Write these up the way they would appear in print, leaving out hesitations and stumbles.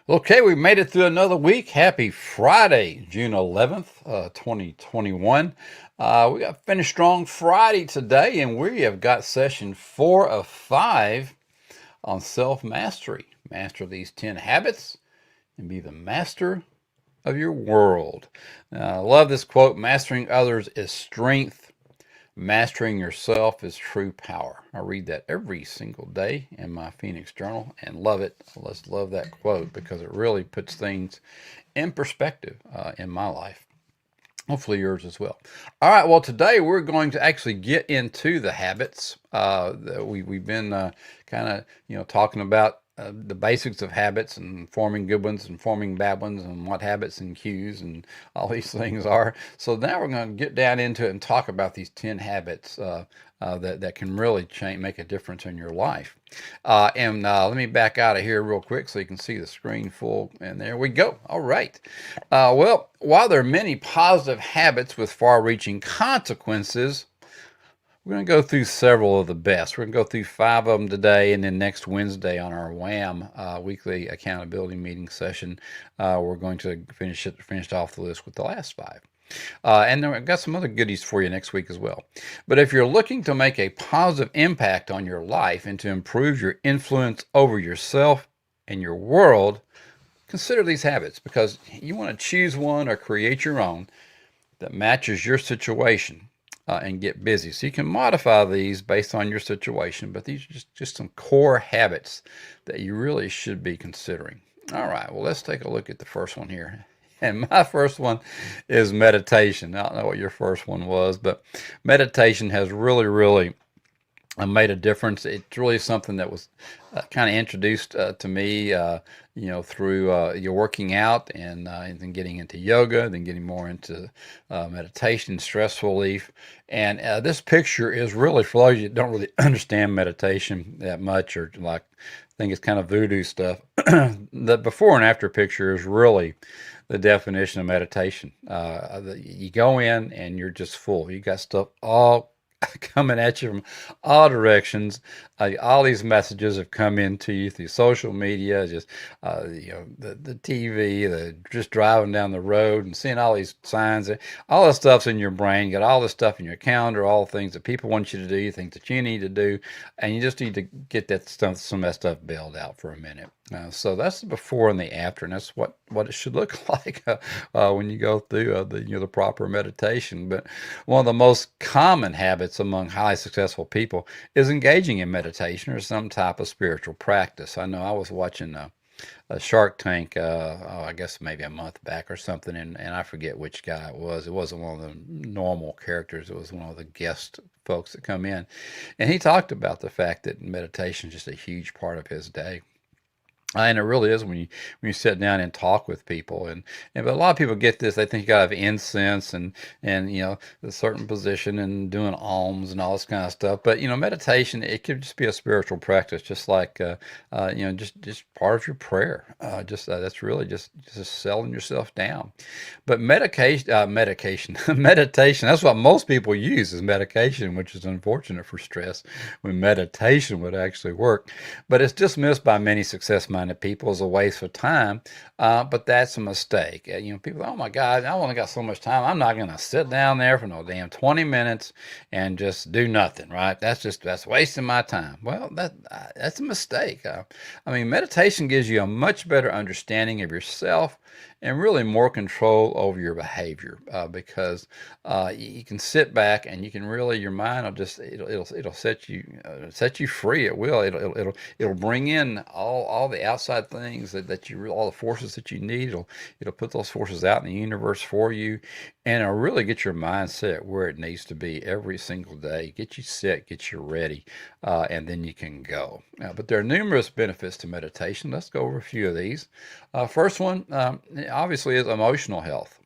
Okay, we made it through another week. Happy Friday, June 11th, 2021. We got Finish Strong Friday today, and we have got session 4 of 5 on self mastery. Master these 10 habits and be the master of your world. I love this quote: mastering others is strength, mastering yourself is true power. I read that every single day in my Phoenix Journal and love it. Let's love that quote because it really puts things in perspective in my life. Hopefully yours as well. All right. Well, today we're going to actually get into the habits. We've been kind of talking about the basics of habits and forming good ones and forming bad ones and what habits and cues and all these things are. So now we're going to get down into it and talk about these 10 habits that can really make a difference in your life. And let me back out of here real quick so you can see the screen full. And there we go. All right. Well, while there are many positive habits with far-reaching consequences, we're going to go through several of the best. We're going to go through 5 of them today, and then next Wednesday on our WHAM weekly accountability meeting session, we're going to finish off the list with the last 5. And then I've got some other goodies for you next week as well. But if you're looking to make a positive impact on your life and to improve your influence over yourself and your world, consider these habits because you want to choose one or create your own that matches your situation and get busy. So you can modify these based on your situation, but these are just some core habits that you really should be considering. All right, well, let's take a look at the first one here. And my first one is meditation. I don't know what your first one was, but meditation has really made a difference. It's really something that was kind of introduced to me, through your working out and then getting into yoga, then getting more into meditation, stress relief. And this picture is really, for those of you that don't really understand meditation that much or like think it's kind of voodoo stuff, the before and after picture is really the definition of meditation. You go in and you're just full. You got stuff all coming at you from all directions. All these messages have come into you through social media, just the TV, just driving down the road and seeing all these signs. All this stuff's in your brain. You got all this stuff in your calendar, all the things that people want you to do, things that you need to do, and you just need to get that stuff, some of that stuff bailed out for a minute. So that's the before and the after, and that's what it should look like when you go through the proper meditation. But one of the most common habits among highly successful people is engaging in meditation or some type of spiritual practice. I know I was watching a Shark Tank, I guess maybe a month back or something, and I forget which guy it was. It wasn't one of the normal characters. It was one of the guest folks that come in, and he talked about the fact that meditation is just a huge part of his day. And it really is when you sit down and talk with people, and but a lot of people get this. They think you gotta have incense and a certain position and doing alms and all this kind of stuff. But meditation, it could just be a spiritual practice, just like just part of your prayer. Just That's really just selling yourself down. But medication, meditation. That's what most people use is medication, which is unfortunate for stress. When meditation would actually work, but it's dismissed by many success-minded people as a waste of time. But that's a mistake. People, oh my God, I only got so much time. I'm not going to sit down there for no damn 20 minutes and just do nothing, right? That's wasting my time. Well, that's a mistake. Meditation gives you a much better understanding of yourself and really more control over your behavior because you can sit back and you can really your mind will just it'll set you free. It will. It'll bring in all the outside things that all the forces that you need. It'll put those forces out in the universe for you, and it'll really get your mindset where it needs to be every single day. Get you set, get you ready, and then you can go. But there are numerous benefits to meditation. Let's go over a few of these. First one, obviously, is emotional health.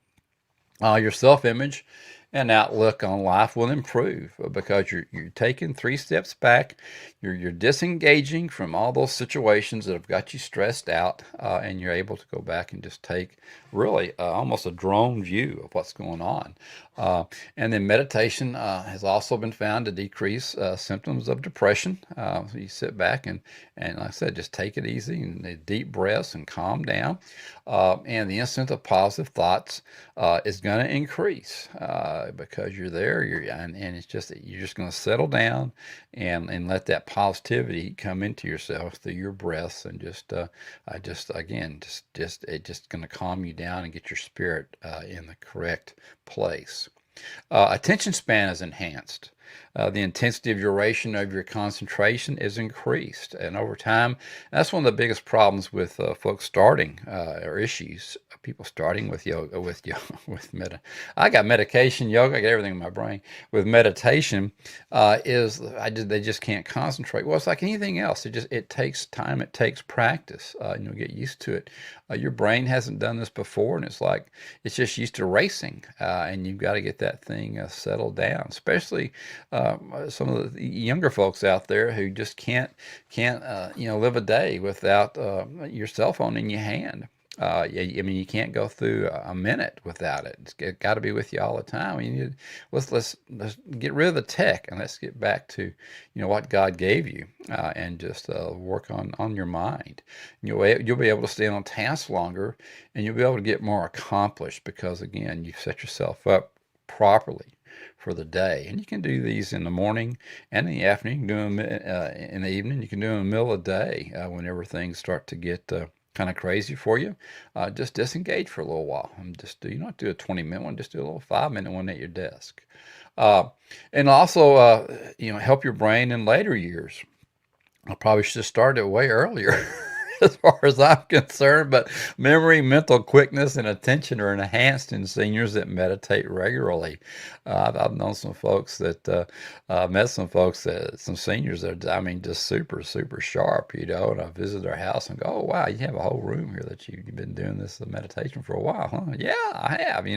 Your self-image and outlook on life will improve because you're taking 3 steps back. You're disengaging from all those situations that have got you stressed out, and you're able to go back and just take really almost a drone view of what's going on. And then meditation has also been found to decrease symptoms of depression. So you sit back and like I said, just take it easy and deep breaths and calm down. And the instant of positive thoughts is going to increase because you're there. And it's just you're just going to settle down and let that positivity come into yourself through your breaths and just again just going to calm you down and get your spirit in the correct place. Attention span is enhanced. The intensity of duration of your concentration is increased, and over time, that's one of the biggest problems with folks starting or issues. People starting with yoga, with I got medication, yoga, I got everything in my brain. With meditation, they just can't concentrate. Well, it's like anything else. It takes time. It takes practice. You'll get used to it. Your brain hasn't done this before, and it's just used to racing, and you've got to get that thing settled down. Especially some of the younger folks out there who just can't live a day without your cell phone in your hand. I mean, you can't go through a minute without it. It's got to be with you all the time. Let's get rid of the tech and let's get back to what God gave you and just work on your mind. You'll be able to stay on task longer, and you'll be able to get more accomplished because again, you've set yourself up properly for the day. And you can do these in the morning and in the afternoon. You can do them in the evening. You can do them in the middle of the day whenever things start to get kind of crazy for you. Just disengage for a little while. And you don't have to do a 20-minute one. Just do a little 5-minute one at your desk. And also, help your brain in later years. I probably should have started way earlier. As far as I'm concerned, but memory, mental quickness, and attention are enhanced in seniors that meditate regularly. I've known some folks that met some seniors that I mean, just super, super sharp, and I visit their house and go, oh, wow, you have a whole room here that you've been doing this meditation for a while, huh? Yeah, I have,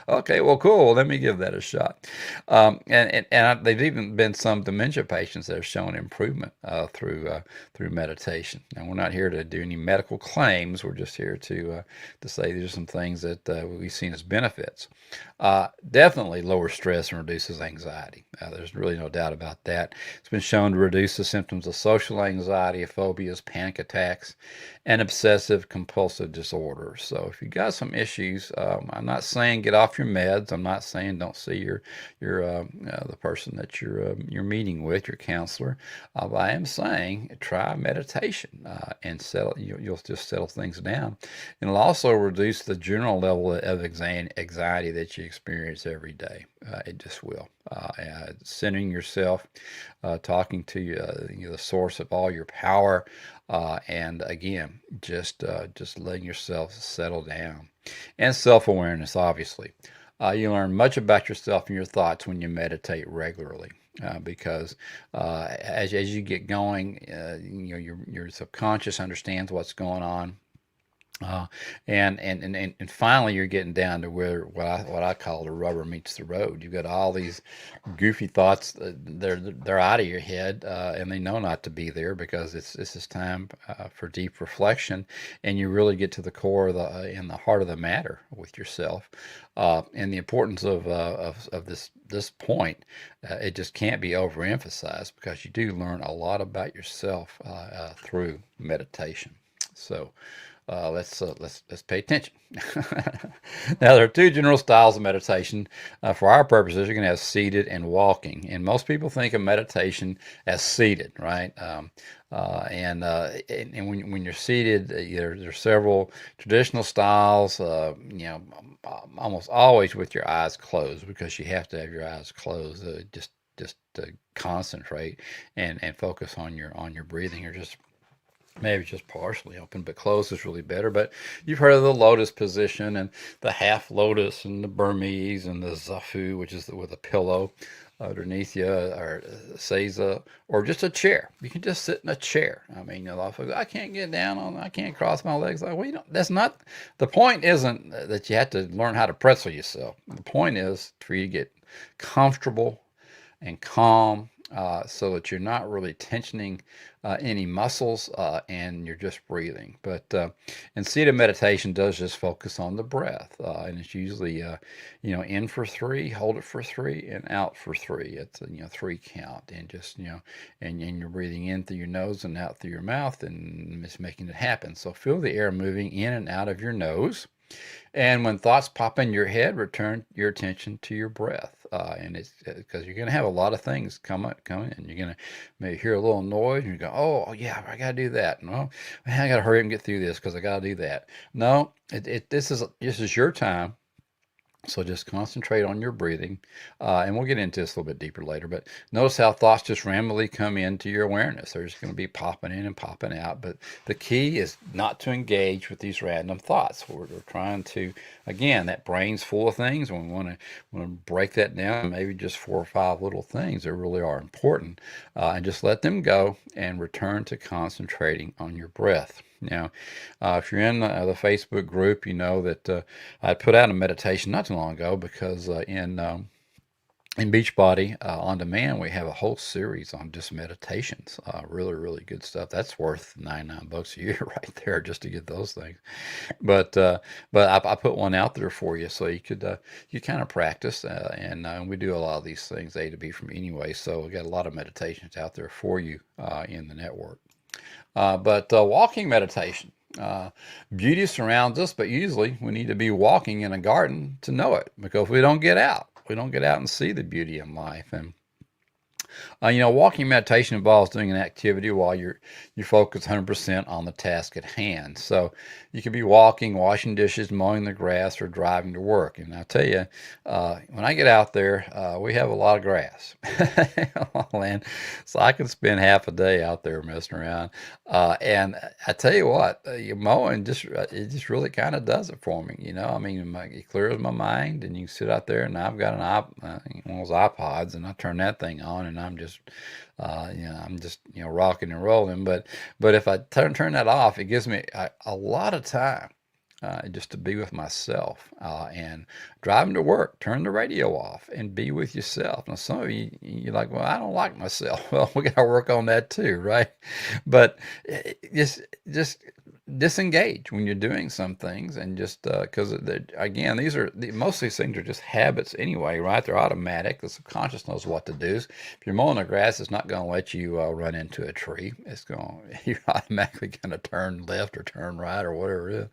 Okay, well, cool. Let me give that a shot. They've even been some dementia patients that have shown improvement through meditation. And we're not here to do any medical claims. We're just here to say these are some things that we've seen as benefits. Definitely lower stress and reduces anxiety. There's really no doubt about that. It's been shown to reduce the symptoms of social anxiety, phobias, panic attacks, and obsessive compulsive disorders. So if you got some issues, I'm not saying get off your meds. I'm not saying don't see your the person that you're meeting with, your counselor. I am saying try meditation and you'll just settle things down. And it'll also reduce the general level of anxiety that you experience every day. It just will. Centering yourself, talking to the source of all your power, and again, just letting yourself settle down. And self-awareness, obviously. You learn much about yourself and your thoughts when you meditate regularly. Because as you get going, your subconscious understands what's going on. And finally, you're getting down to where what I call the rubber meets the road. You've got all these goofy thoughts. They're out of your head, and they know not to be there because this is time for deep reflection, and you really get to the core of in the heart of the matter with yourself, and the importance of this point. It just can't be overemphasized because you do learn a lot about yourself through meditation. So. Let's pay attention. Now, there are 2 general styles of meditation. For our purposes, you're going to have seated and walking. And most people think of meditation as seated, right? And when you're seated, there's several traditional styles, almost always with your eyes closed because you have to have your eyes closed just to concentrate and focus on your breathing, or just maybe just partially open, but closed is really better. But you've heard of the lotus position and the half lotus and the Burmese and the zafu, which is with a pillow. underneath you, or seiza, or just a chair. You can just sit in a chair. I mean, a lot of folks, I can't get down on, I can't cross my legs. Like, well, you don't, that's not, the point isn't that you have to learn how to pretzel yourself. The point is for you to get comfortable and calm, so that you're not really tensioning any muscles, and you're just breathing. And seated meditation does just focus on the breath, and it's usually in for three, hold it for three, and out for three. It's a three count, and just and you're breathing in through your nose and out through your mouth, and it's making it happen. So feel the air moving in and out of your nose. And when thoughts pop in your head, return your attention to your breath. And it's because you're going to have a lot of things come in. You're going to maybe hear a little noise and you go, oh, yeah, I got to do that. No, I got to hurry up and get through this because I got to do that. No, this is your time. So just concentrate on your breathing, and we'll get into this a little bit deeper later. But notice how thoughts just randomly come into your awareness. They're just going to be popping in and popping out. But the key is not to engage with these random thoughts. We're trying to, again, that brain's full of things, and we want to break that down. Maybe just 4 or 5 little things that really are important, and just let them go and return to concentrating on your breath. Now, if you're in the Facebook group, you know that I put out a meditation not too long ago because in Beachbody On Demand, we have a whole series on just meditations. Really, really good stuff. That's worth $99 a year right there just to get those things. But I put one out there for you so you could you kind of practice, and we do a lot of these things A to B from anyway. So we got a lot of meditations out there for you in the network. But walking meditation. Beauty surrounds us, but usually we need to be walking in a garden to know it because we don't get out. We don't get out and see the beauty in life. And walking meditation involves doing an activity while you're focused 100% on the task at hand. So you could be walking, washing dishes, mowing the grass, or driving to work. And I tell you, when I get out there, we have a lot of grass, land, so I can spend half a day out there messing around. And I tell you what, mowing it just really kind of does it for me. I mean, it clears my mind, and you can sit out there, and I've got one of those iPods, and I turn that thing on, and I'm just rocking and rolling. But if I turn that off, it gives me a lot of time just to be with myself, and driving to work, turn the radio off and be with yourself. Now, some of you're like, well, I don't like myself. Well, we got to work on that too, right? But just disengage when you're doing some things, and just because again, most of these things are just habits anyway, right? They're automatic. The subconscious knows what to do. If you're mowing the grass, it's not going to let you run into a tree. You're automatically going to turn left or turn right or whatever it is.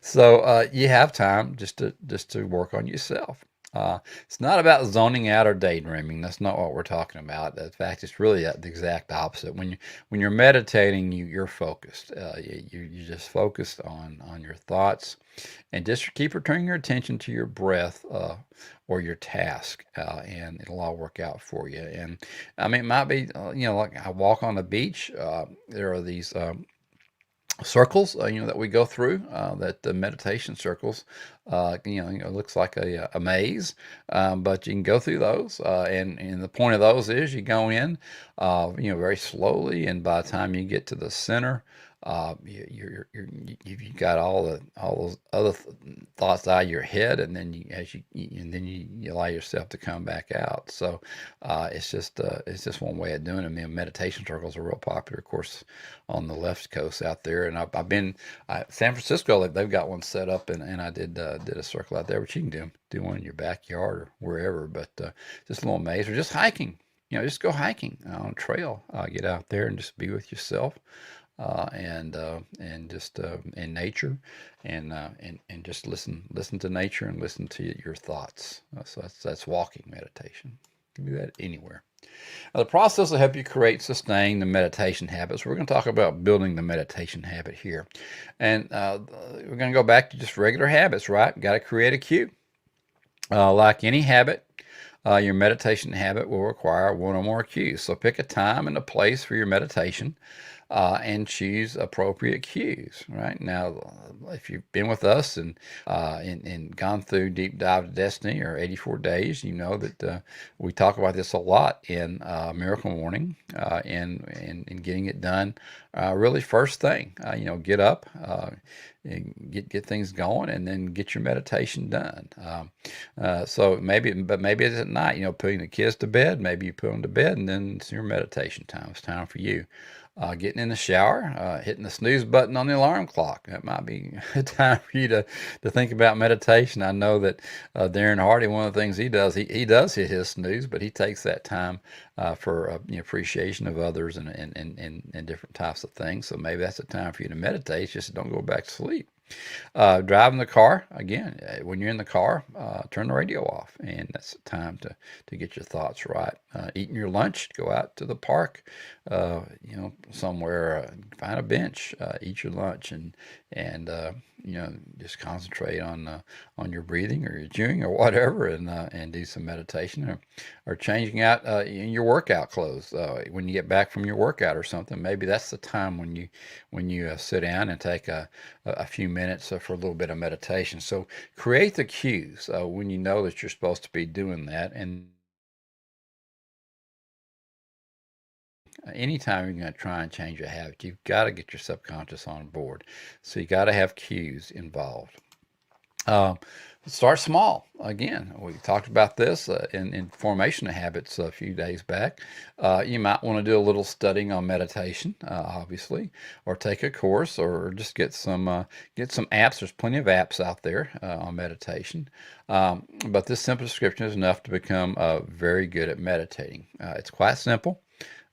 So you have time just to work on yourself. It's not about zoning out or daydreaming. That's not what we're talking about. In fact, it's really the exact opposite. When you're meditating, you're focused. You're just focused on your thoughts, and just keep returning your attention to your breath, or your task, and it'll all work out for you. And I mean, it might be like I walk on the beach. There are these circles, that we go through, that the meditation circles, it looks like a maze, but you can go through those, and the point of those is you go in, very slowly, and by the time you get to the center, you've got all those other thoughts out of your head, and then you allow yourself to come back out. So it's just one way of doing it. I mean, meditation circles are real popular, of course, on the left coast out there. And I've been San Francisco. They've got one set up, and I did a circle out there, but you can do one in your backyard or wherever. But just a little maze, or just hiking. Just go hiking on a trail. Get out there and just be with yourself. And just in nature, and just listen to nature and listen to your thoughts. So that's walking meditation. You can do that anywhere. Now, the process will help you create, sustain the meditation habits. We're going to talk about building the meditation habit here, and we're going to go back to just regular habits, right? Got to create a cue. Like any habit, your meditation habit will require one or more cues. So pick a time and a place for your meditation. and choose appropriate cues. Right now, if you've been with us and gone through Deep Dive to Destiny or 84 Days, you know that we talk about this a lot in Miracle Morning and getting it done really first thing. Get up. And get things going, and then get your meditation done. So maybe it's at night. Putting the kids to bed. Maybe you put them to bed, and then it's your meditation time. It's time for you. Getting in the shower, hitting the snooze button on the alarm clock. That might be a time for you to think about meditation. I know that Darren Hardy, one of the things he does, he does hit his snooze, but he takes that time for appreciation of others and different types of things. So maybe that's a time for you to meditate. Just don't go back to sleep. Driving the car, again, when you're in the car, turn the radio off, and that's the time to get your thoughts right. Eating your lunch, go out to the park, somewhere, find a bench, eat your lunch, and just concentrate on your breathing or your chewing or whatever, and do some meditation or changing out in your workout clothes when you get back from your workout or something. Maybe that's the time when you sit down and take a few minutes for a little bit of meditation. So create the cues when you know that you're supposed to be doing that. And anytime you're going to try and change a habit, you've got to get your subconscious on board. So you got to have cues involved. Um, Start small. Again, we talked about this in Formation of Habits a few days back. You might want to do a little studying on meditation, obviously, or take a course, or just get some apps. There's plenty of apps out there on meditation. But this simple description is enough to become very good at meditating. It's quite simple.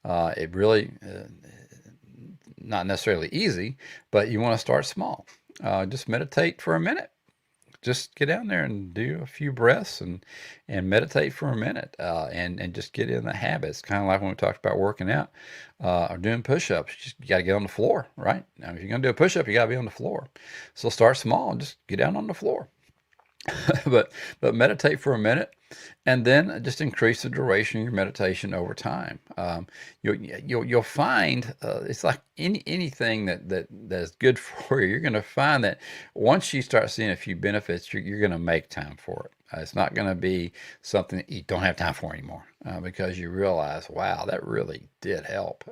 It really not necessarily easy, but you want to start small. Just meditate for a minute. Just get down there and do a few breaths and meditate for a minute and just get in the habit. It's kind of like when we talked about working out or doing push-ups. You got to get on the floor, right? Now, if you're going to do a push-up, you got to be on the floor. So start small and just get down on the floor. but meditate for a minute, and then just increase the duration of your meditation over time. You'll find it's like anything that's good for you. You're going to find that once you start seeing a few benefits, you're going to make time for it. It's not going to be something that you don't have time for anymore because you realize, wow, that really did help.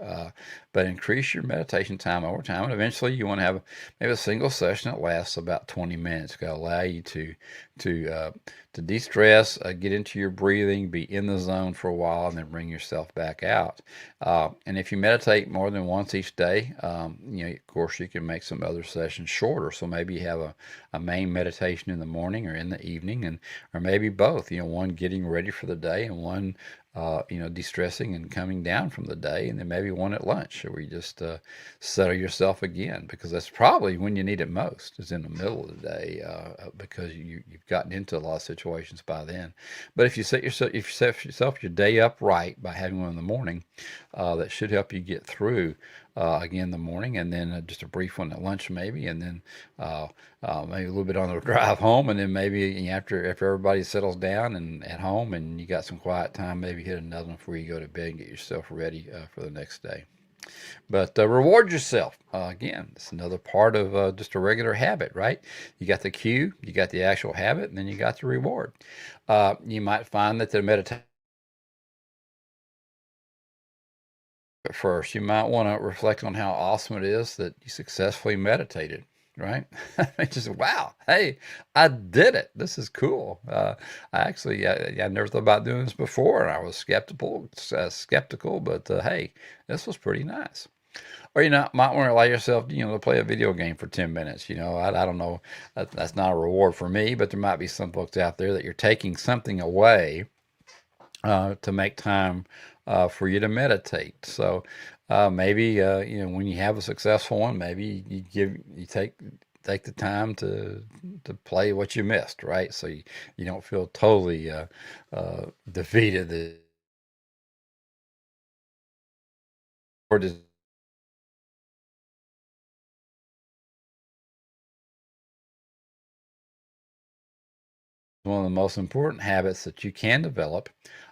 But increase your meditation time over time, and eventually you want to have maybe a single session that lasts about 20 minutes. It's going to allow you to de-stress, get into your breathing, be in the zone for a while, and then bring yourself back out. And if you meditate more than once each day, of course, you can make some other sessions shorter. So maybe you have a main meditation in the morning or in the evening, or maybe both. One getting ready for the day and one de-stressing and coming down from the day, and then maybe one at lunch where you just settle yourself again, because that's probably when you need it most, is in the middle of the day, because you've gotten into a lot of situations by then. But if you set yourself your day up right by having one in the morning, that should help you get through again the morning, and then just a brief one at lunch maybe, and then maybe a little bit on the drive home, and then maybe after everybody settles down and at home and you got some quiet time, maybe hit another one before you go to bed and get yourself ready for the next day. But reward yourself. Again, it's another part of just a regular habit, right? You got the cue, you got the actual habit, and then you got the reward. You might find that the meditation first, you might want to reflect on how awesome it is that you successfully meditated, right? Just, wow, hey, I did it. This is cool. I never thought about doing this before, and I was skeptical, but hey, this was pretty nice. Or might want to allow yourself, to play a video game for 10 minutes. I don't know. That's not a reward for me, but there might be some folks out there that you're taking something away to make time for you to meditate. So maybe when you have a successful one, maybe you take the time to play what you missed, right? So you don't feel totally defeated. Or just one of the most important habits that you can develop,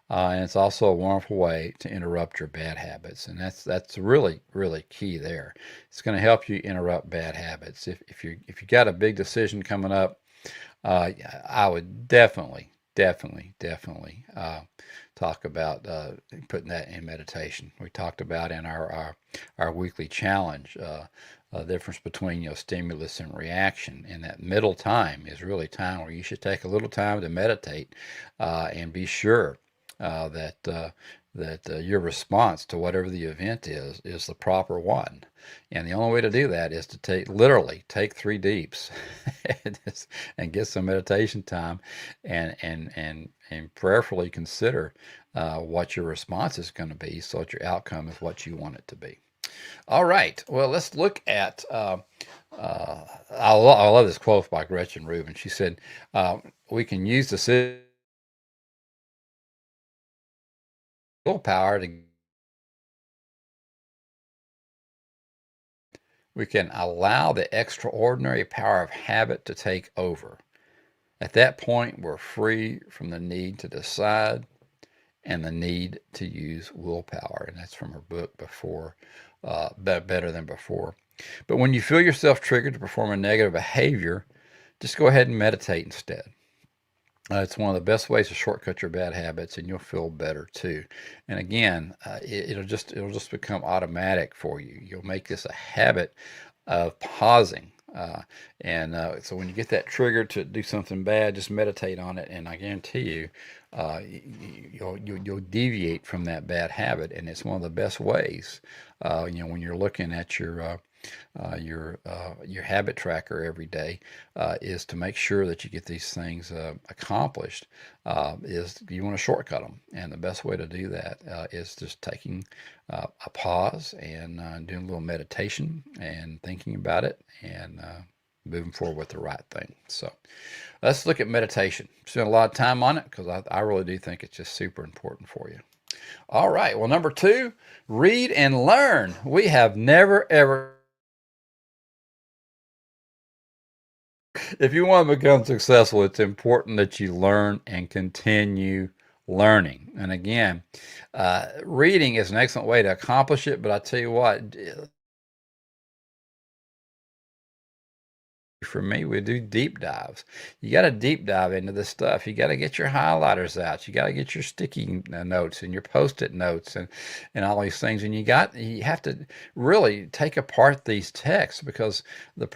and it's also a wonderful way to interrupt your bad habits. And that's really really key there. It's going to help you interrupt bad habits. If you got a big decision coming up, I would definitely talk about putting that in meditation. We talked about in our weekly challenge the difference between stimulus and reaction, and that middle time is really time where you should take a little time to meditate and be sure that your response to whatever the event is the proper one. And the only way to do that is to literally take 3 deeps and get some meditation time and prayerfully consider what your response is going to be so that your outcome is what you want it to be. All right. Well, let's look at. I love this quote by Gretchen Rubin. She said, "We can use the willpower to. We can allow the extraordinary power of habit to take over. At that point, we're free from the need to decide and the need to use willpower." And that's from her book Before, Better Than Before. But when you feel yourself triggered to perform a negative behavior, just go ahead and meditate instead. It's one of the best ways to shortcut your bad habits, and you'll feel better too. And again, it'll just become automatic for you. You'll make this a habit of pausing. So when you get that trigger to do something bad, just meditate on it, and I guarantee you, you'll deviate from that bad habit. And it's one of the best ways. When you're looking at your habit tracker every day, is to make sure that you get these things accomplished. Is you want to shortcut them, and the best way to do that is just taking a pause and doing a little meditation and thinking about it and moving forward with the right thing. So let's look at meditation. Spend a lot of time on it because I really do think it's just super important for you. All right. Well, number 2, read and learn. We have never ever. If you want to become successful, it's important that you learn and continue learning. And again, reading is an excellent way to accomplish it. But I tell you what, for me, we do deep dives. You got to deep dive into this stuff. You got to get your highlighters out. You got to get your sticky notes and your post-it notes and all these things. And you have to really take apart these texts, because the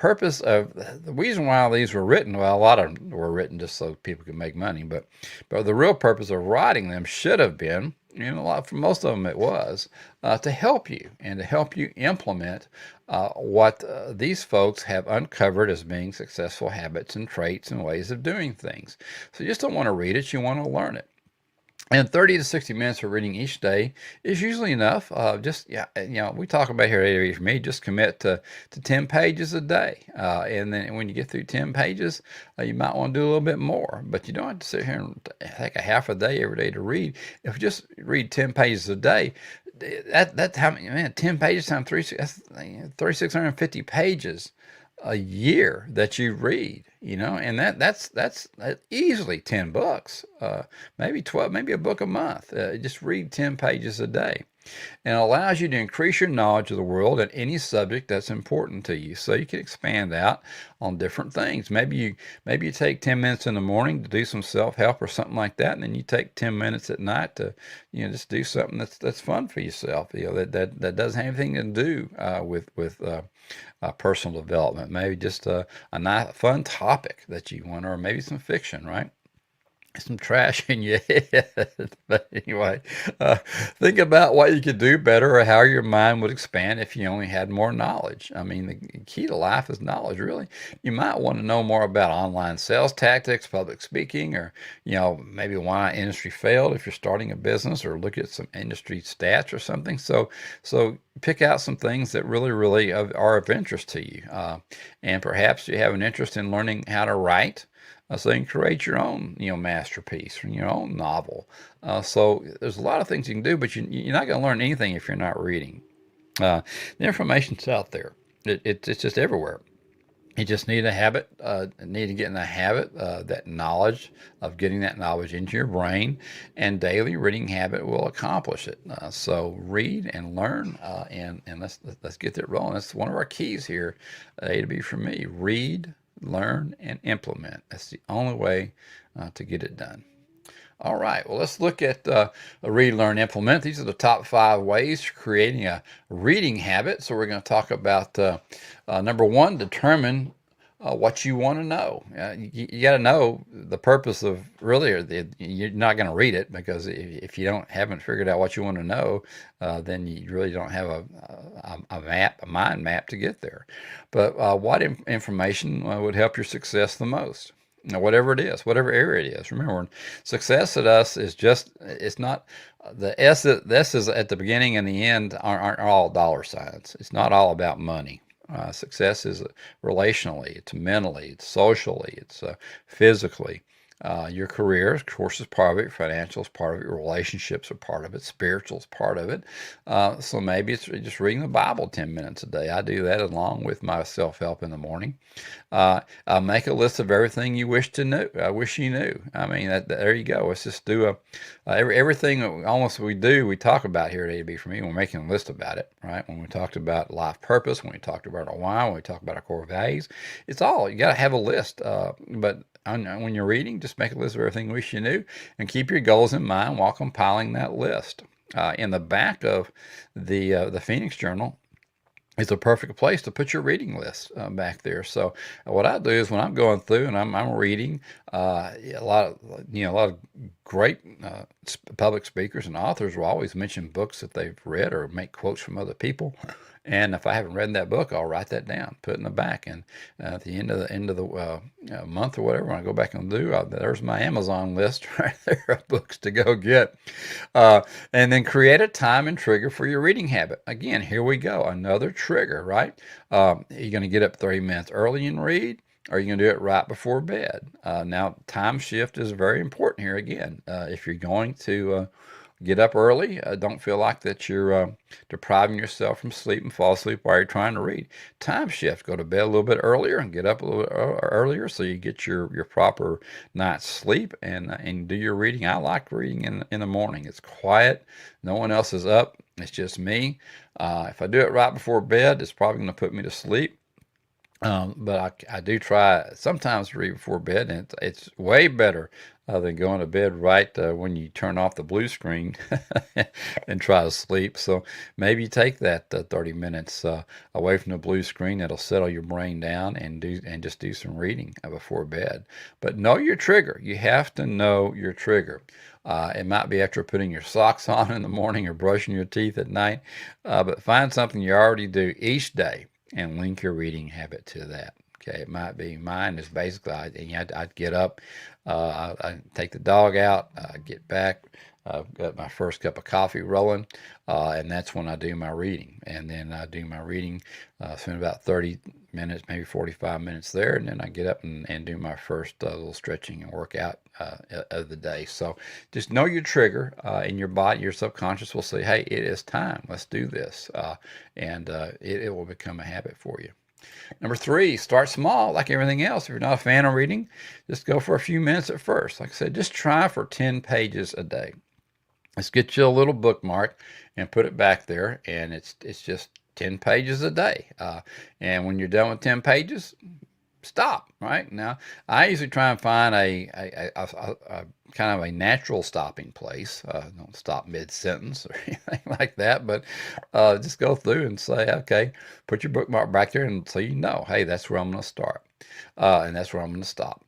reason why these were written, well, a lot of them were written just so people could make money, but the real purpose of writing them should have been, for most of them it was, to help you and to help you implement what these folks have uncovered as being successful habits and traits and ways of doing things. So you just don't want to read it, you want to learn it. And 30 to 60 minutes of reading each day is usually enough. We talk about here for me, just commit to 10 pages a day. And then when you get through 10 pages, you might want to do a little bit more. But you don't have to sit here and take a half a day every day to read. If you just read 10 pages a day, that's how many, man, 10 pages times 3, that's 3,650 pages a year that you read, and that's easily 10 books, maybe 12, maybe a book a month. Just read 10 pages a day, and it allows you to increase your knowledge of the world and any subject that's important to you, so you can expand out on different things. Maybe you take 10 minutes in the morning to do some self-help or something like that, and then you take 10 minutes at night to just do something that's fun for yourself, that doesn't have anything to do with personal development. Maybe just a nice fun topic that you want, or maybe some fiction, right? Some trash in your head. But anyway, think about what you could do better, or how your mind would expand if you only had more knowledge. I mean, the key to life is knowledge, really. You might want to know more about online sales tactics, public speaking, or, maybe why industry failed if you're starting a business, or look at some industry stats or something. So pick out some things that really, really are of interest to you. And perhaps you have an interest in learning how to write. So you can create your own, masterpiece or your own novel. So there's a lot of things you can do, but you're not going to learn anything if you're not reading. The information's out there. It's just everywhere. You just need a habit, need to get in the habit, that knowledge of getting that knowledge into your brain, and daily reading habit will accomplish it. So read and learn, and let's get that rolling. That's one of our keys here, A to B for me. Read, learn, and implement. That's the only way to get it done. All right, well, let's look at read, learn, implement. These are the top 5 ways for creating a reading habit. So we're going to talk about number 1, determine what you want to know. You got to know the purpose of really, you're not going to read it, because if you haven't figured out what you want to know, then you really don't have a mind map to get there. But what information would help your success the most? Now, whatever it is, whatever area it is. Remember, success at us is just, it's not the S is at the beginning and the end aren't all dollar signs. It's not all about money. Success is relationally, it's mentally, it's socially, it's physically. Your career, of course, is part of it. Financial is part of it. Relationships are part of it. Spiritual is part of it. So maybe it's just reading the Bible 10 minutes a day. I do that along with my self-help in the morning. Make a list of everything you wish to know. I wish you knew. I mean, there you go. Let's just do everything almost we talk about here at A to B for me. We're making a list about it, right? When we talked about life purpose, when we talked about our why, when we talk about our core values, it's all, you got to have a list. But when you're reading, just make a list of everything you wish you knew, and keep your goals in mind while compiling that list. In the back of the Phoenix Journal, it's a perfect place to put your reading list back there. So what I do is when I'm going through and I'm reading, a lot of great public speakers and authors will always mention books that they've read or make quotes from other people. And if I haven't read that book, I'll write that down, put it in the back, and at the end of the month or whatever, when I go back and there's my Amazon list right there of books to go get. And then create a time and trigger for your reading habit. Again, here we go, another trigger, right? You're going to get up 30 minutes early and read. Or are you going to do it right before bed? Now, time shift is very important here again. If you're going to get up early, don't feel like that you're depriving yourself from sleep and fall asleep while you're trying to read. Time shift, go to bed a little bit earlier and get up a little bit earlier so you get your proper night's sleep and do your reading. I like reading in the morning. It's quiet. No one else is up. It's just me. If I do it right before bed, it's probably going to put me to sleep. But I do try sometimes to read before bed, and it's way better than going to bed right when you turn off the blue screen and try to sleep. So maybe you take that 30 minutes away from the blue screen. That'll settle your brain down and just do some reading before bed. But know your trigger. You have to know your trigger. It might be after putting your socks on in the morning or brushing your teeth at night, but find something you already do each day and link your reading habit to that. Okay, it might be, mine is basically, I'd get up, I take the dog out, get back, I've got my first cup of coffee rolling, and that's when I do my reading. And then I do my reading, spend about 30 minutes, maybe 45 minutes there, and then I get up and do my first little stretching and workout of the day. So just know your trigger, and your body, your subconscious will say, hey, it is time, let's do this, and it will become a habit for you. Number 3, start small. Like everything else, if you're not a fan of reading, just go for a few minutes at first. Like I said, just try for 10 pages a day. Let's get you a little bookmark and put it back there, and it's just 10 pages a day. And when you're done with 10 pages, stop. Right now, I usually try and find a kind of a natural stopping place. Don't stop mid-sentence or anything like that, but just go through and say, okay, put your bookmark back there, and so you know, hey, that's where I'm going to start, and that's where I'm going to stop.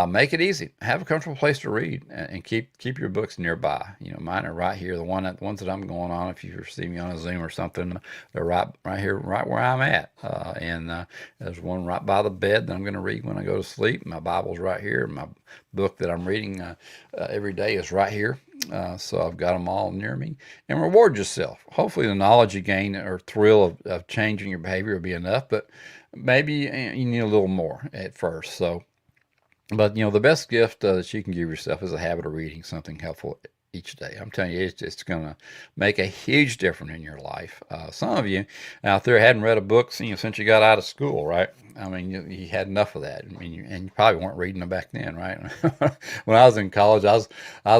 Make it easy. Have a comfortable place to read, and keep your books nearby. You know, mine are right here. The ones that I'm going on, if you see me on a Zoom or something, they're right here, right where I'm at. And there's one right by the bed that I'm going to read when I go to sleep. My Bible's right here. My book that I'm reading every day is right here. So I've got them all near me. And reward yourself. Hopefully the knowledge you gain or thrill of changing your behavior will be enough, but maybe you need a little more at first. But the best gift that you can give yourself is a habit of reading something helpful each day. I'm telling you, it's going to make a huge difference in your life. Some of you out there hadn't read a book since you got out of school, right? I mean, you had enough of that. I mean, and you probably weren't reading them back then, right? When I was in college, I was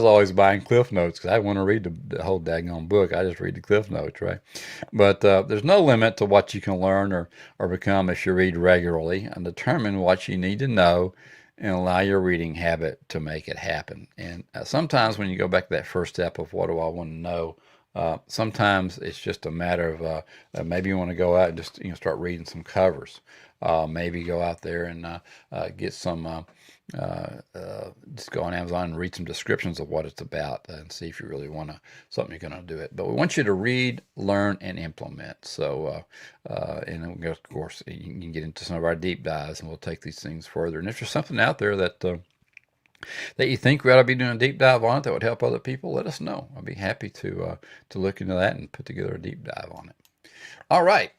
always buying Cliff Notes because I didn't want to read the whole daggone book. I just read the Cliff Notes, right? But there's no limit to what you can learn or become if you read regularly and determine what you need to know and allow your reading habit to make it happen. And sometimes when you go back to that first step of what do I want to know, sometimes it's just a matter of maybe you want to go out and just start reading some covers. Maybe go out there and get some. Just go on Amazon and read some descriptions of what it's about and see if you really want something you're going to do it. But we want you to read, learn, and implement. So, and then, of course, you can get into some of our deep dives, and we'll take these things further. And if there's something out there that you think we ought to be doing a deep dive on it that would help other people, let us know. I'll be happy to look into that and put together a deep dive on it. All right.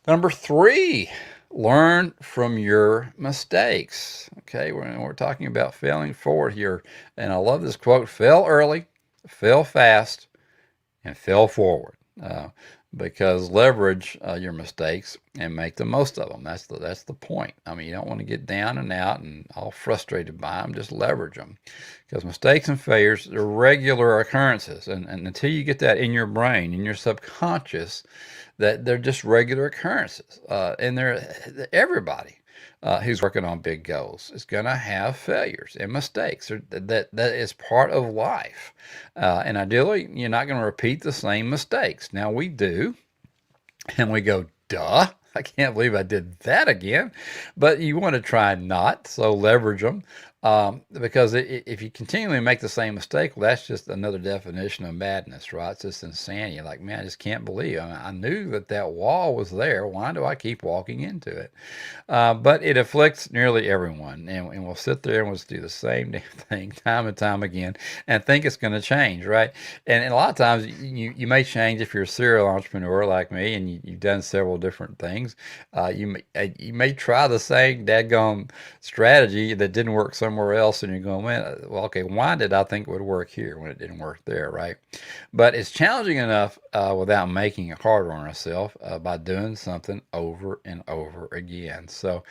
Number 3, learn from your mistakes. Okay, we're talking about failing forward here. And I love this quote: fail early, fail fast, and fail forward. Because leverage your mistakes and make the most of them. That's the point. I mean, you don't want to get down and out and all frustrated by them. Just leverage them, because mistakes and failures are regular occurrences, and until you get that in your brain, in your subconscious, that they're just regular occurrences, and they're everybody. Who's working on big goals is going to have failures and mistakes. That is part of life. And ideally, you're not going to repeat the same mistakes. Now, we do, and we go, duh, I can't believe I did that again. But you want to try not, so leverage them. Because if you continually make the same mistake, well, that's just another definition of madness, right? It's just insanity. Like, man, I just can't believe. I knew that wall was there. Why do I keep walking into it? But it afflicts nearly everyone, and we'll sit there and we'll do the same damn thing time and time again and think it's going to change, right? And a lot of times you may change if you're a serial entrepreneur like me and you've done several different things. You may try the same dadgone strategy that didn't work somewhere else, and you're going, well, okay, why did I think it would work here when it didn't work there, right? But it's challenging enough without making it harder on ourselves by doing something over and over again. So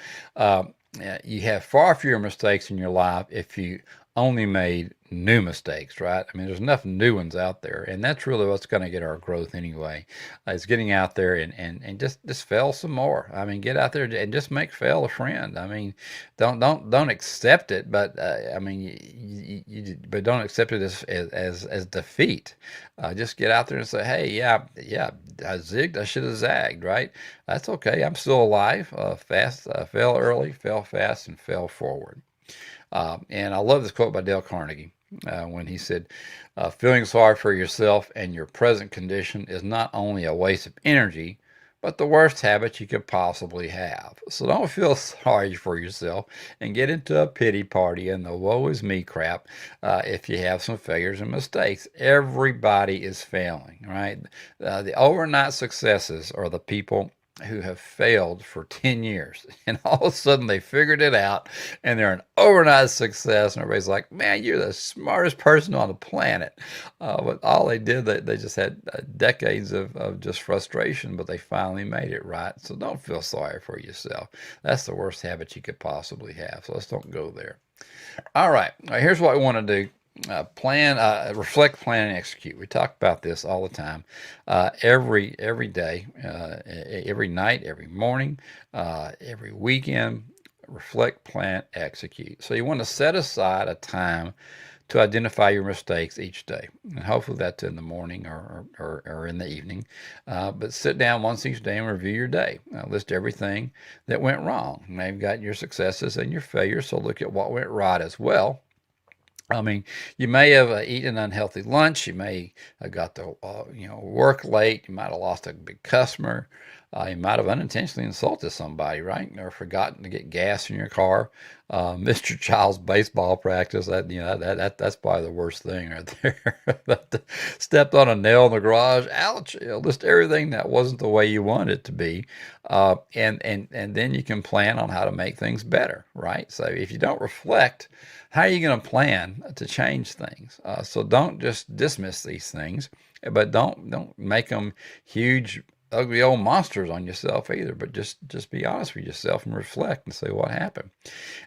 you have far fewer mistakes in your life if you only made new mistakes, right? I mean, there's enough new ones out there, and that's really what's going to get our growth anyway. Is getting out there and just fail some more. I mean, get out there and just make fail a friend. I mean, don't accept it, but I mean, but don't accept it as defeat. Just get out there and say, hey, yeah, I zigged, I should have zagged, right? That's okay. I'm still alive. Fail early, fail fast, and fail forward. And I love this quote by Dale Carnegie when he said, feeling sorry for yourself and your present condition is not only a waste of energy, but the worst habit you could possibly have. So don't feel sorry for yourself and get into a pity party and the woe is me crap if you have some failures and mistakes. Everybody is failing, right? The overnight successes are the people who have failed for 10 years and all of a sudden they figured it out and they're an overnight success, and everybody's like, man, you're the smartest person on the planet. But all they did, they just had decades of just frustration, but they finally made it, right? So don't feel sorry for yourself. That's the worst habit you could possibly have, so let's don't go there. All right, here's what we want to do. Reflect, plan, and execute. We talk about this all the time, every day, every night, every morning, every weekend. Reflect, plan, execute. So you want to set aside a time to identify your mistakes each day, and hopefully that's in the morning or in the evening. But sit down once each day and review your day. List everything that went wrong. Now you've got your successes and your failures, so look at what went right as well. I mean, you may have eaten an unhealthy lunch. You may have got to, work late. You might have lost a big customer. You might have unintentionally insulted somebody, right? Or forgotten to get gas in your car. Missed your child's baseball practice. That's probably the worst thing right there. But stepped on a nail in the garage. Ouch! Just everything that wasn't the way you wanted it to be. And then you can plan on how to make things better, right? So if you don't reflect, how are you going to plan to change things? So don't just dismiss these things, but don't make them huge, ugly old monsters on yourself either. But just be honest with yourself and reflect and say what happened,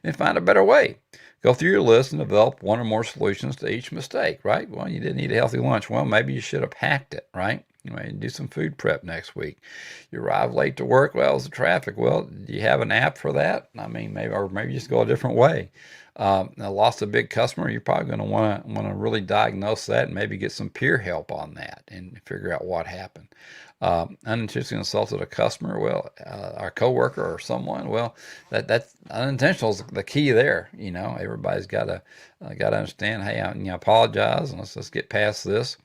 and find a better way. Go through your list and develop one or more solutions to each mistake. Right? Well, you didn't eat a healthy lunch. Well, maybe you should have packed it. Right? You may do some food prep next week. You arrive late to work. Well, it's the traffic. Well, do you have an app for that? I mean, maybe just go a different way. Now, lost a big customer. You're probably going to want to really diagnose that and maybe get some peer help on that and figure out what happened. Unintentionally insulted a customer. Well, our coworker or someone. Well, that's unintentional is the key there. Everybody's got to understand. Hey, I apologize, and let's get past this.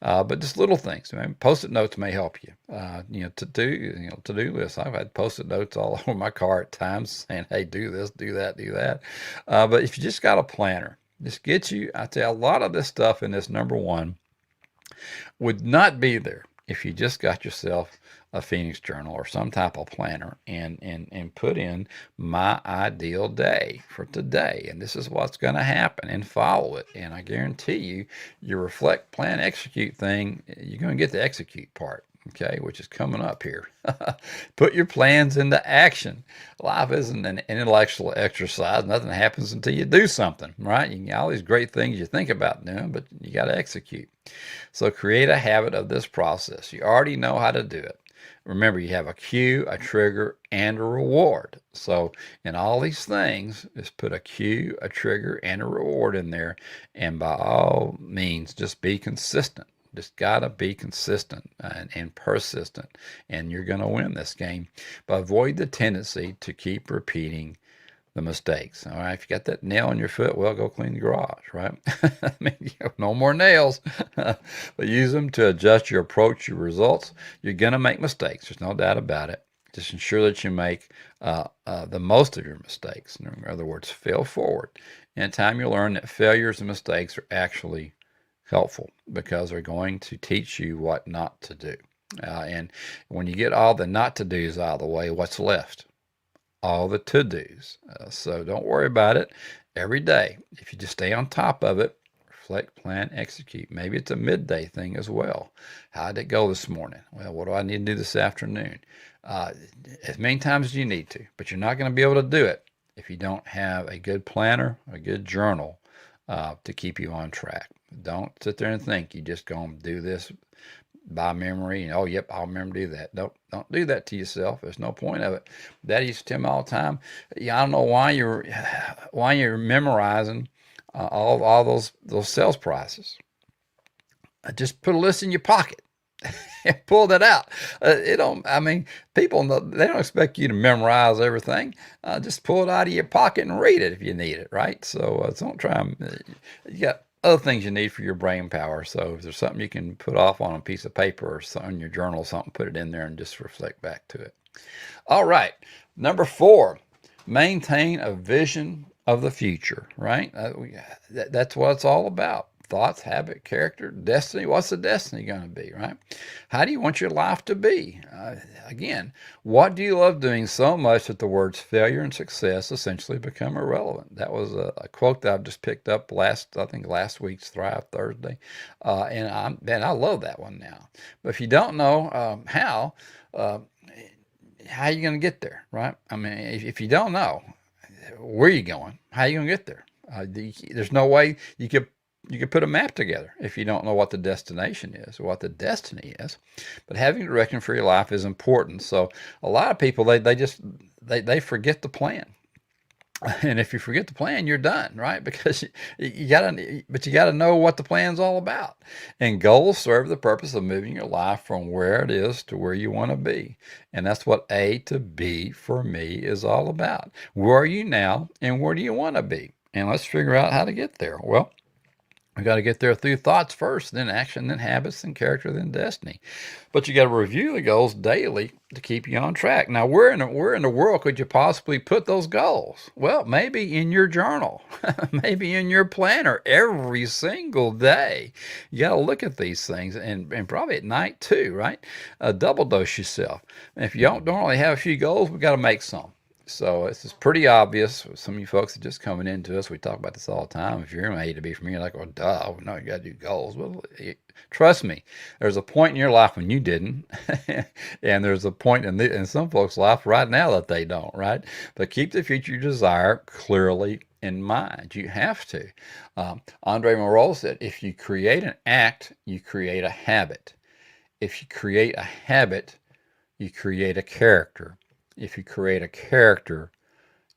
But just little things. I mean, post-it notes may help you. To-do lists. I've had post-it notes all over my car at times saying, "Hey, do this, do that, do that." But if you just got a planner, just get you. I tell you, a lot of this stuff in this number one would not be there if you just got yourself a Phoenix Journal or some type of planner and put in my ideal day for today. And this is what's going to happen, and follow it. And I guarantee you, your reflect, plan, execute thing, you're going to get the execute part. Okay, which is coming up here. Put your plans into action. Life isn't an intellectual exercise. Nothing happens until you do something, right? You got all these great things you think about doing, but you got to execute. So create a habit of this process. You already know how to do it. Remember, you have a cue, a trigger, and a reward. So in all these things, just put a cue, a trigger, and a reward in there. And by all means, just be consistent. Just got to be consistent and persistent, and you're going to win this game. But avoid the tendency to keep repeating the mistakes. All right. If you got that nail in your foot, well, go clean the garage, right? I mean, no more nails, but use them to adjust your approach, your results. You're going to make mistakes. There's no doubt about it. Just ensure that you make the most of your mistakes. In other words, fail forward. In time, you'll learn that failures and mistakes are actually helpful because they're going to teach you what not to do. And when you get all the not to do's out of the way, what's left? All the to do's. So don't worry about it every day. If you just stay on top of it, reflect, plan, execute. Maybe it's a midday thing as well. How did it go this morning? Well, what do I need to do this afternoon? As many times as you need to, but you're not going to be able to do it if you don't have a good planner, a good journal to keep you on track. Don't sit there and think you just going to do this by memory and, oh, yep, I'll remember to do that. Don't do that to yourself. There's no point of it. Daddy used to tell me all the time, yeah, I don't know why you're memorizing all those sales prices. Just put a list in your pocket and pull that out. People they don't expect you to memorize everything. Just pull it out of your pocket and read it if you need it, right? So don't try and, you got other things you need for your brain power. So if there's something you can put off on a piece of paper or on your journal or something, put it in there and just reflect back to it. All right. Number 4, maintain a vision of the future, right? That's what it's all about. Thoughts, habit, character, destiny. What's the destiny going to be, right? How do you want your life to be? Again, what do you love doing so much that the words failure and success essentially become irrelevant? That was a quote that I've just picked up last week's Thrive Thursday. And I love that one now. But if you don't know how are you going to get there, right? I mean, if you don't know, where are you going? How are you going to get there? There's no way you could put a map together if you don't know what the destination is or what the destiny is. But having direction for your life is important. So a lot of people, they forget the plan. And if you forget the plan, you're done, right? Because you gotta know what the plan's all about. And goals serve the purpose of moving your life from where it is to where you want to be. And that's what A to B for me is all about. Where are you now and where do you want to be? And let's figure out how to get there. Well, We got to get there through thoughts first, then action, then habits, then character, then destiny. But you got to review the goals daily to keep you on track. Now, where in the world could you possibly put those goals? Well, maybe in your journal, maybe in your planner every single day. You got to look at these things, and probably at night too, right? Double dose yourself. And if you don't normally have a few goals, we got to make some. So this is pretty obvious. Some of you folks are just coming into us. We talk about this all the time. If you're in A to B for me, you're like, well, duh, no, you got to do goals. Well, trust me, there's a point in your life when you didn't, and there's a point in some folks' life right now that they don't, right? But keep the future desire clearly in mind. You have to. Andre Moreau said, if you create an act, you create a habit. If you create a habit, you create a character. If you create a character,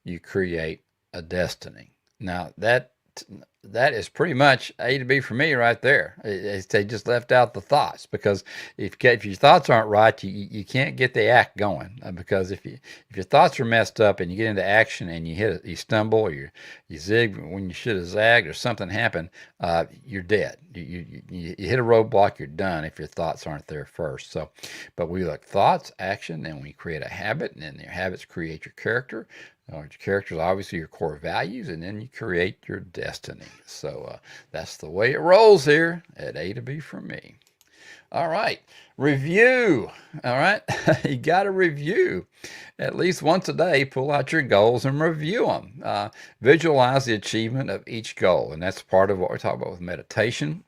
you create a destiny. Now that is pretty much A to B for me right there. They just left out the thoughts, because if your thoughts aren't right, you can't get the act going. Because if your thoughts are messed up and you get into action and you stumble, or you zig when you should have zagged, or something happened, you're dead. You hit a roadblock, you're done if your thoughts aren't there first. So, but we look thoughts, action, and we create a habit, and then your habits create your character. Your character is obviously your core values, and then you create your destiny. So that's the way it rolls here at A to B for me. All right, review. All right, you got to review at least once a day. Pull out your goals and review them. Visualize the achievement of each goal, and that's part of what we're talking about with meditation.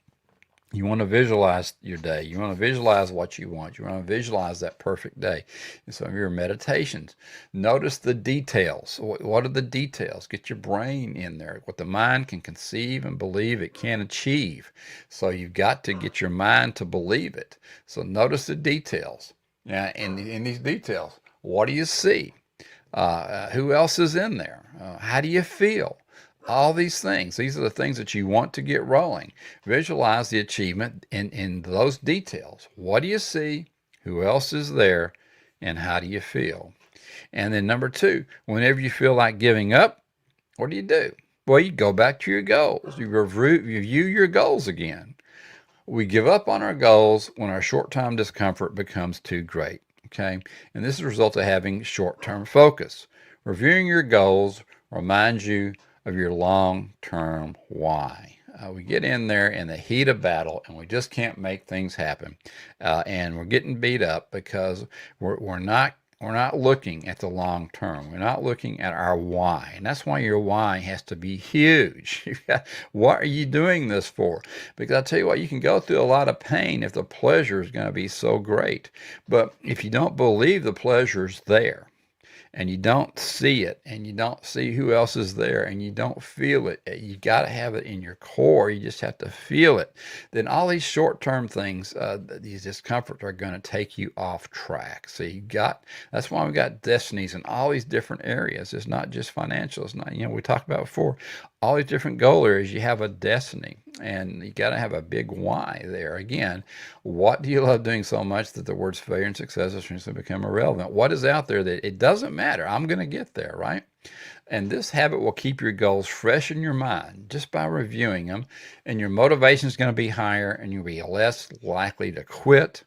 You want to visualize your day. You want to visualize what you want. You want to visualize that perfect day. In some of your meditations, notice the details. What are the details? Get your brain in there. What the mind can conceive and believe it can achieve. So you've got to get your mind to believe it. So notice the details. Now, in these details, what do you see? Who else is in there? How do you feel? All these things. These are the things that you want to get rolling. Visualize the achievement in those details. What do you see? Who else is there? And how do you feel? And then number two, whenever you feel like giving up, what do? Well, you go back to your goals. You review your goals again. We give up on our goals when our short-term discomfort becomes too great. Okay? And this is a result of having short-term focus. Reviewing your goals reminds you of your long-term why. We get in there in the heat of battle, and we just can't make things happen, and we're getting beat up because we're not looking at the long term. We're not looking at our why, and that's why your why has to be huge. What are you doing this for? Because I'll tell you what, you can go through a lot of pain if the pleasure is going to be so great, but if you don't believe the pleasure's there, and you don't see it, and you don't see who else is there, and you don't feel it, you got to have it in your core. You just have to feel it. Then all these short-term things, these discomforts are going to take you off track. So that's why we got destinies in all these different areas. It's not just financial. It's not, we talked about before, all these different goal areas, you have a destiny, and you got to have a big why there. Again, what do you love doing so much that the words failure and success are going to become irrelevant? What is out there that it doesn't matter? I'm going to get there, right? And this habit will keep your goals fresh in your mind just by reviewing them, and your motivation is going to be higher, and you'll be less likely to quit.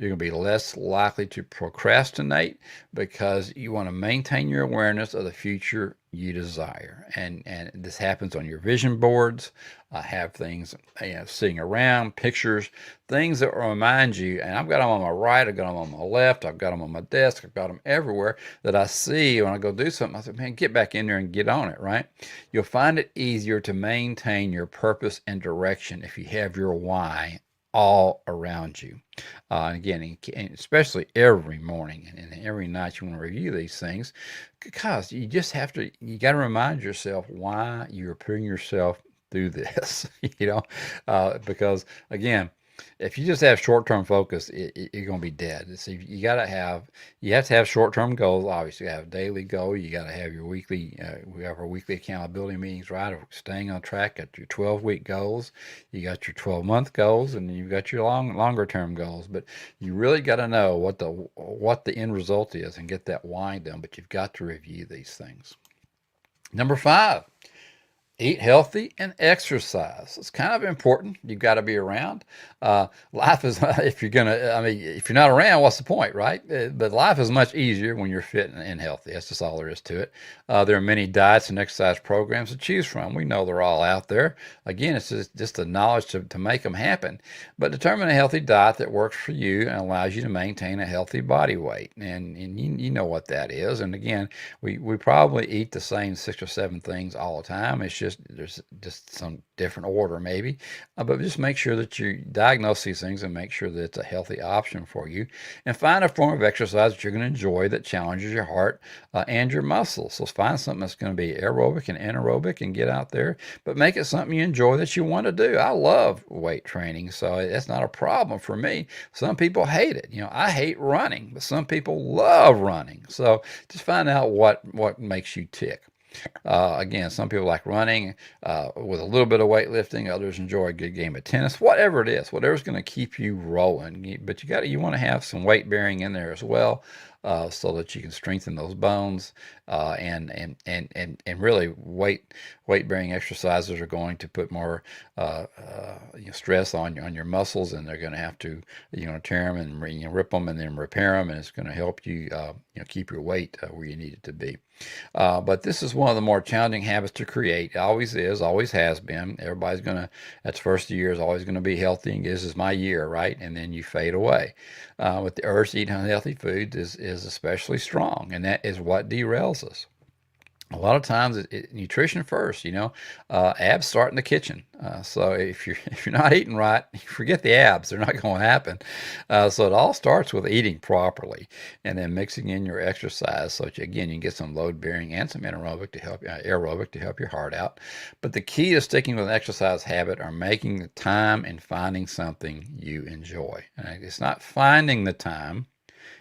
You're going to be less likely to procrastinate because you want to maintain your awareness of the future you desire. And this happens on your vision boards. Have things sitting around, pictures, things that remind you. And I've got them on my right, I've got them on my left, I've got them on my desk, I've got them everywhere that I see when I go do something. I say, man, get back in there and get on it, right? You'll find it easier to maintain your purpose and direction if you have your why all around you. And again, and especially every morning and every night, you want to review these things, because you got to remind yourself why you're putting yourself through this, because again, if you just have short-term focus, you're going to be dead. So you have to have short-term goals. Obviously, you have a daily goal. You got to have your weekly. We have our weekly accountability meetings, right? Staying on track. Got your 12-week goals. You got your 12-month goals, and you've got your longer-term goals. But you really got to know what the end result is and get that why done. But you've got to review these things. Number 5. eat healthy and exercise. It's kind of important. You've got to be around. Life is, if you're gonna, I mean, if you're not around, what's the point, right? But life is much easier when you're fit and healthy. That's just all there is to it. There are many diets and exercise programs to choose from. We know they're all out there. Again, it's just the knowledge to make them happen. But determine a healthy diet that works for you and allows you to maintain a healthy body weight. And you know what that is. And again, we probably eat the same 6 or 7 things all the time. It's just there's just some different order maybe, but just make sure that you diagnose these things and make sure that it's a healthy option for you, and find a form of exercise that you're going to enjoy that challenges your heart and your muscles. So find something that's going to be aerobic and anaerobic and get out there, but make it something you enjoy that you want to do. I love weight training, so that's not a problem for me. Some people hate it. I hate running, but some people love running. So just find out what makes you tick. Again, some people like running with a little bit of weightlifting. Others enjoy a good game of tennis. Whatever it is, whatever's going to keep you rolling. But you want to have some weight bearing in there as well, so that you can strengthen those bones. And really weight bearing exercises are going to put more stress on your muscles, and they're going to have to tear them and rip them and then repair them, and it's going to help you keep your weight where you need it to be. But this is one of the more challenging habits to create. It always is, always has been. Everybody's that's first year is always going to be healthy, and this is my year, right? And then you fade away. With the urge to eat unhealthy foods is especially strong, and that is what derails us. A lot of times, nutrition first. Abs start in the kitchen. So if you're not eating right, forget the abs; they're not going to happen. So it all starts with eating properly, and then mixing in your exercise, so that you can get some load bearing and some aerobic to help your heart out. But the key to sticking with an exercise habit are making the time and finding something you enjoy. And it's not finding the time.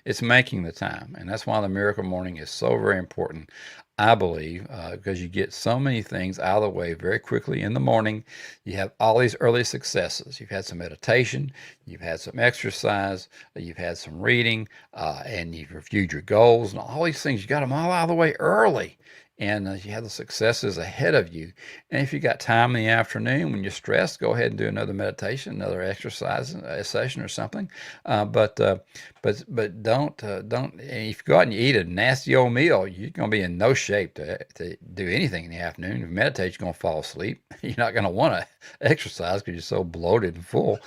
It's making the time. And that's why the Miracle Morning is so very important, I believe, because you get so many things out of the way very quickly in the morning. You have all these early successes. You've had some meditation, you've had some exercise, you've had some reading, and you've reviewed your goals and all these things. You got them all out of the way early. And you have the successes ahead of you. And if you got time in the afternoon when you're stressed, go ahead and do another meditation, another exercise session or something. But don't. And if you go out and you eat a nasty old meal, you're going to be in no shape to do anything in the afternoon. If you meditate, you're going to fall asleep. You're not going to want to exercise because you're so bloated and full.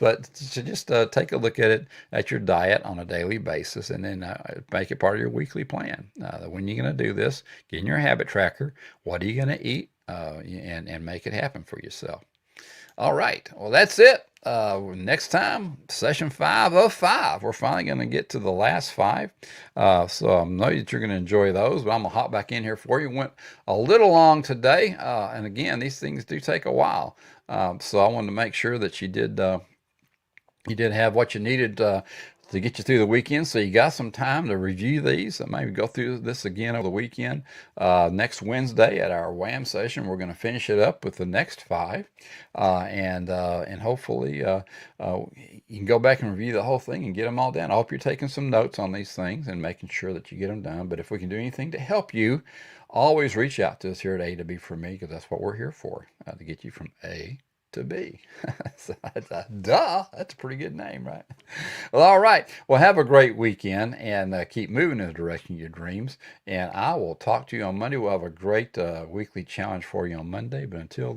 But just take a look at your diet on a daily basis, and then make it part of your weekly plan. When you're going to do this, get in your habit tracker. What are you going to eat? And make it happen for yourself. All right. Well, that's it. Next time, session 5 of 5. We're finally going to get to the last 5. So I know that you're going to enjoy those, but I'm going to hop back in here for you. Went a little long today. And again, these things do take a while. So I wanted to make sure that you did have what you needed to get you through the weekend. So you got some time to review these and maybe go through this again over the weekend. Next Wednesday at our WHAM session, we're going to finish it up with the next 5. And hopefully you can go back and review the whole thing and get them all down. I hope you're taking some notes on these things and making sure that you get them done. But if we can do anything to help you, always reach out to us here at A to B for Me, because that's what we're here for, to get you from A to B. So, duh, that's a pretty good name, right? Well, all right. Well, have a great weekend, and keep moving in the direction of your dreams. And I will talk to you on Monday. We'll have a great weekly challenge for you on Monday. But until then,